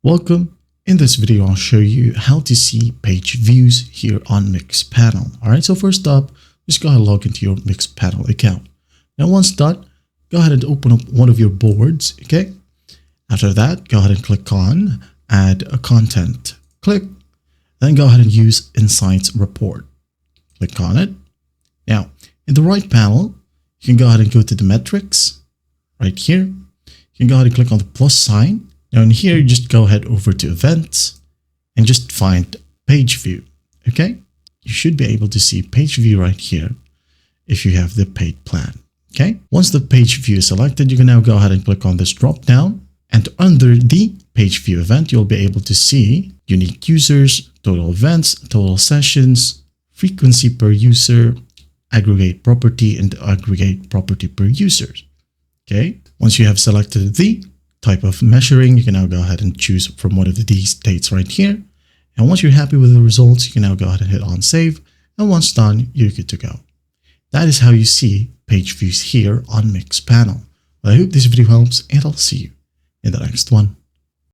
Welcome. In this video, I'll show you how to see page views here on Mixpanel. All right, so first up, just go ahead and log into your Mixpanel account. Now, once done, go ahead and open up one of your boards, okay? After that, go ahead and click on Add a Content. Click, then go ahead and use Insights Report. Click on it. Now, in the right panel, you can go ahead and go to the metrics right here. You can go ahead and click on the plus sign. Now in here, just go ahead over to events and just find page view. Okay. You should be able to see page view right here if you have the paid plan. Okay. Once the page view is selected, you can now go ahead and click on this drop down, and under the page view event, you'll be able to see unique users, total events, total sessions, frequency per user, aggregate property, and aggregate property per user. Okay. Once you have selected the type of measuring, you can now go ahead and choose from one of these dates right here. And once you're happy with the results, you can now go ahead and hit on save. And once done, you're good to go. That is how you see page views here on Mixpanel. Well, I hope this video helps, and I'll see you in the next one.